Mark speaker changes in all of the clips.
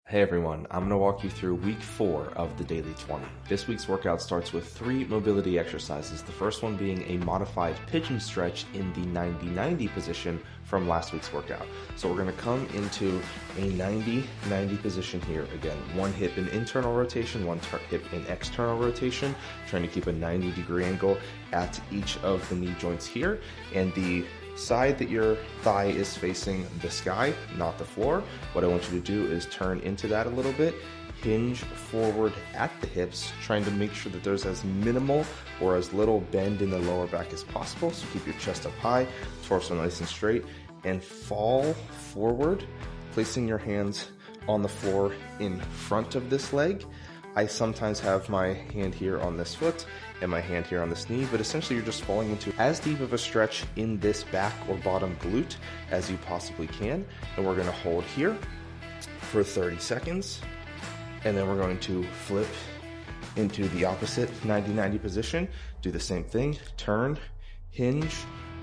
Speaker 1: Hey everyone, I'm going to walk you through week 4 of the Daily 20. This week's workout starts with 3 mobility exercises, the first one being a modified pigeon stretch in the 90-90 position from last week's workout. So we're going to come into a 90-90 position here. Again, one hip in internal rotation, one hip in external rotation, trying to keep a 90-degree angle at each of the knee joints here, and the side that your thigh is facing the sky, not the floor. What I want you to do is turn into that a little bit, hinge forward at the hips, trying to make sure that there's as minimal or as little bend in the lower back as possible. So keep your chest up high, torso nice and straight, and fall forward, placing your hands on the floor in front of this leg. I sometimes have my hand here on this foot and my hand here on this knee, but essentially you're just falling into as deep of a stretch in this back or bottom glute as you possibly can. And we're gonna hold here for 30 seconds. And then we're going to flip into the opposite 90-90 position. Do the same thing, turn, hinge,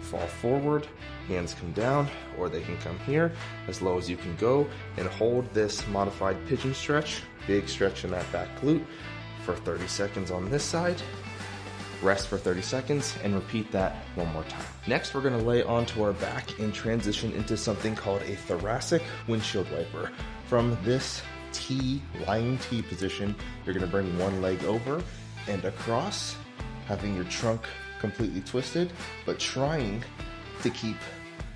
Speaker 1: fall forward, hands come down, or they can come here as low as you can go, and hold this modified pigeon stretch, big stretch in that back glute for 30 seconds on this side. Rest for 30 seconds and repeat that one more time. Next, we're gonna lay onto our back and transition into something called a thoracic windshield wiper. From this T, lying T position, you're gonna bring one leg over and across, having your trunk completely twisted, but trying to keep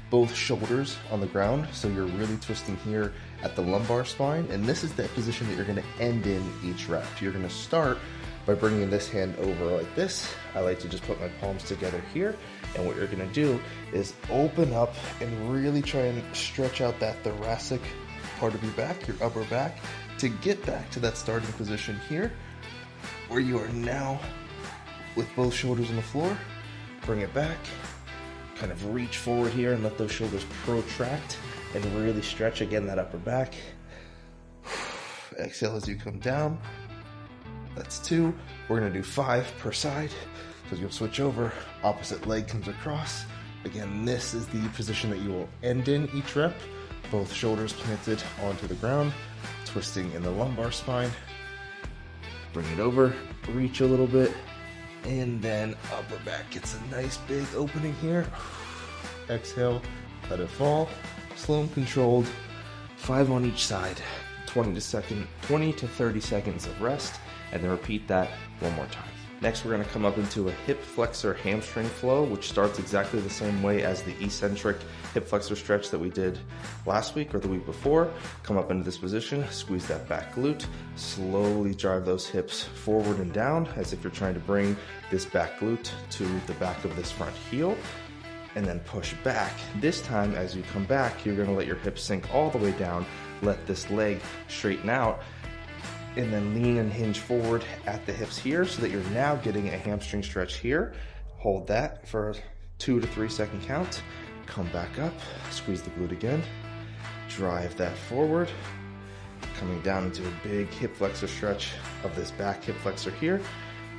Speaker 1: both shoulders on the ground. So you're really twisting here at the lumbar spine. And this is the position that you're gonna end in each rep. You're gonna start by bringing this hand over like this. I like to just put my palms together here. And what you're gonna do is open up and really try and stretch out that thoracic part of your back, your upper back, to get back to that starting position here, where you are now with both shoulders on the floor. Bring it back, kind of reach forward here and let those shoulders protract and really stretch again that upper back. Exhale as you come down. That's 2. We're gonna do 5 per side. So you'll switch over, opposite leg comes across. Again, this is the position that you will end in each rep. Both shoulders planted onto the ground, twisting in the lumbar spine. Bring it over, reach a little bit, and then upper back gets a nice big opening here. Exhale, let it fall, slow and controlled, 5 on each side, 20 to 30 seconds of rest, and then repeat that one more time. Next, we're gonna come up into a hip flexor hamstring flow, which starts exactly the same way as the eccentric hip flexor stretch that we did last week or the week before. Come up into this position, squeeze that back glute, slowly drive those hips forward and down as if you're trying to bring this back glute to the back of this front heel, and then push back. This time, as you come back, you're gonna let your hips sink all the way down, let this leg straighten out, and then lean and hinge forward at the hips here so that you're now getting a hamstring stretch here. Hold that for a 2 to 3 second count. Come back up, squeeze the glute again, drive that forward, coming down into a big hip flexor stretch of this back hip flexor here,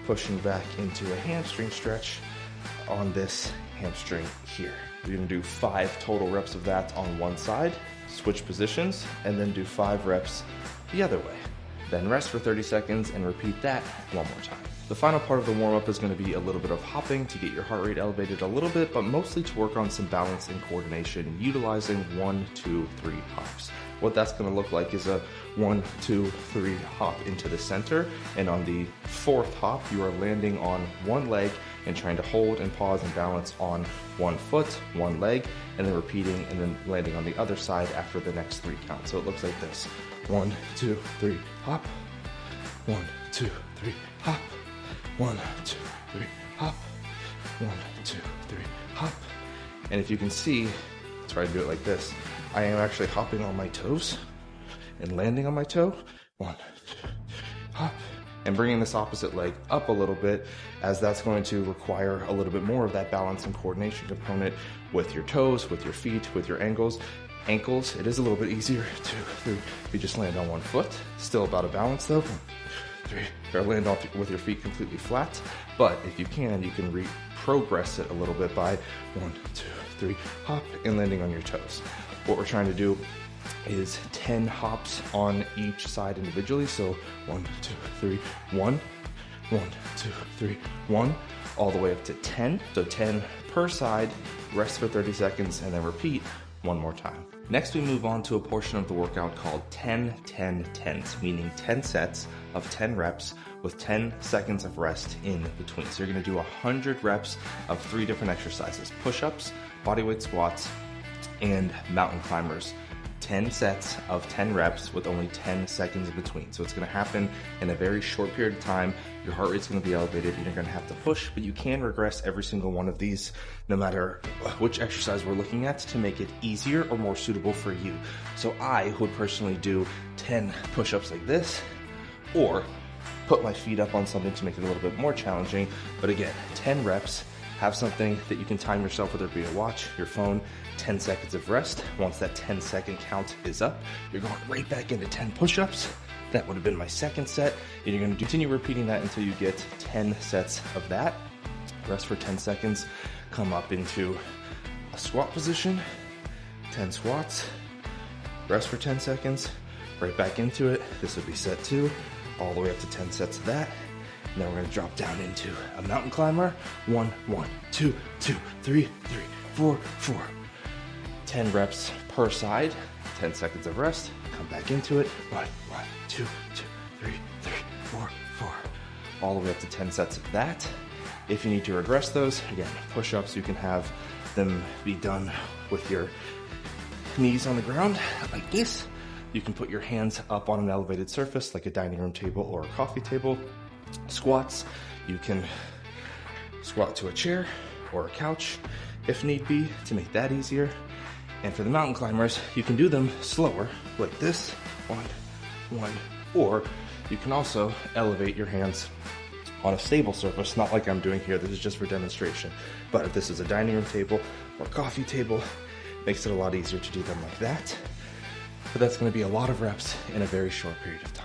Speaker 1: pushing back into a hamstring stretch on this hamstring here. You're gonna do 5 total reps of that on one side, switch positions, and then do 5 reps the other way. Then rest for 30 seconds and repeat that one more time. The final part of the warm-up is going to be a little bit of hopping to get your heart rate elevated a little bit, but mostly to work on some balance and coordination, utilizing 1, 2, 3 hops. What that's going to look like is a 1, 2, 3 hop into the center, and on the 4th hop, you are landing on one leg and trying to hold and pause and balance on one foot, one leg, and then repeating and then landing on the other side after the next 3 counts. So it looks like this: 1, 2, 3, hop. 1, 2, 3, hop. 1, 2, 3, hop. 1, 2, 3, hop. And if you can see, try to do it like this. I am actually hopping on my toes and landing on my toe. 1, 2, hop. And bringing this opposite leg up a little bit, as that's going to require a little bit more of that balance and coordination component with your toes, with your feet, with your ankles. It is a little bit easier to, if you just land on one foot. Still about a balance though. 1, 2, 3, or land off with your feet completely flat. But if you can progress it a little bit by 1, 2, 3, hop, and landing on your toes. What we're trying to do is 10 hops on each side individually. So 1, 2, 3, 1, 1, 2, 3, 1, all the way up to 10. So 10 per side, rest for 30 seconds, and then repeat one more time. Next, we move on to a portion of the workout called 10-10-10s, meaning 10 sets of 10 reps with 10 seconds of rest in between. So you're gonna do 100 reps of 3 different exercises: push-ups, bodyweight squats, and mountain climbers. 10 sets of 10 reps with only 10 seconds in between. So it's gonna happen in a very short period of time. Your heart rate's gonna be elevated, and you're gonna have to push, but you can regress every single one of these, no matter which exercise we're looking at, to make it easier or more suitable for you. So I would personally do 10 push-ups like this, or put my feet up on something to make it a little bit more challenging. But again, 10 reps. Have something that you can time yourself, whether it be a watch, your phone, 10 seconds of rest. Once that 10-second count is up, you're going right back into 10 push-ups. That would have been my second set. And you're gonna continue repeating that until you get 10 sets of that. Rest for 10 seconds, come up into a squat position, 10 squats, rest for 10 seconds, right back into it. This would be set 2, all the way up to 10 sets of that. Now we're gonna drop down into a mountain climber. 1, 1, 2, 2, 3, 3, 4, 4. 10 reps per side, 10 seconds of rest, come back into it. 1, 1, 2, 2, 3, 3, 4, 4. All the way up to 10 sets of that. If you need to regress those, again, push-ups, you can have them be done with your knees on the ground like this. You can put your hands up on an elevated surface like a dining room table or a coffee table. Squats, you can squat to a chair or a couch if need be to make that easier. And for the mountain climbers, you can do them slower like this, 1, 1, or you can also elevate your hands on a stable surface, not like I'm doing here. This is just for demonstration. But if this is a dining room table or coffee table, it makes it a lot easier to do them like that. But that's going to be a lot of reps in a very short period of time.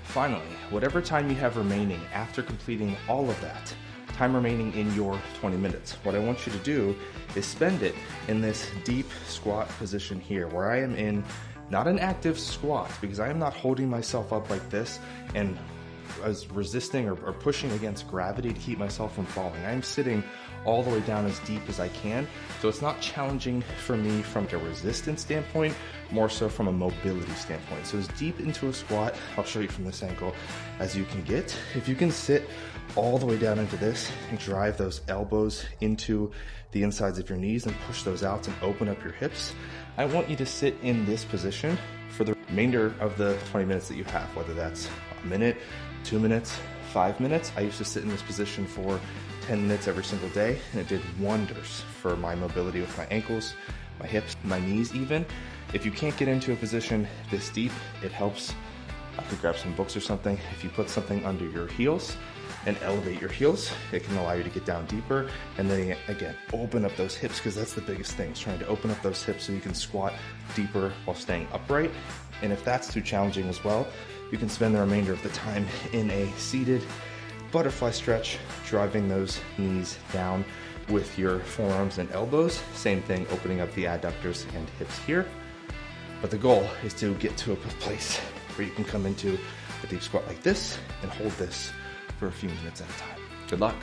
Speaker 1: Finally, whatever time you have remaining after completing all of that, time remaining in your 20 minutes, what I want you to do is spend it in this deep squat position here, where I am in not an active squat, because I am not holding myself up like this and as resisting or pushing against gravity to keep myself from falling. I'm sitting all the way down as deep as I can, so it's not challenging for me from a resistance standpoint, more so from a mobility standpoint. So as deep into a squat, I'll show you from this angle, as you can get. If you can sit all the way down into this and drive those elbows into the insides of your knees and push those out and open up your hips, I want you to sit in this position for the remainder of the 20 minutes that you have, whether that's a minute, 2 minutes, 5 minutes. I used to sit in this position for 10 minutes every single day, and it did wonders for my mobility with my ankles, my hips, my knees even. If you can't get into a position this deep, it helps. I could grab some books or something. If you put something under your heels and elevate your heels, it can allow you to get down deeper. And then again, open up those hips, because that's the biggest thing, is trying to open up those hips so you can squat deeper while staying upright. And if that's too challenging as well, you can spend the remainder of the time in a seated butterfly stretch, driving those knees down with your forearms and elbows. Same thing, opening up the adductors and hips here. But the goal is to get to a place where you can come into a deep squat like this and hold this for a few minutes at a time. Good luck.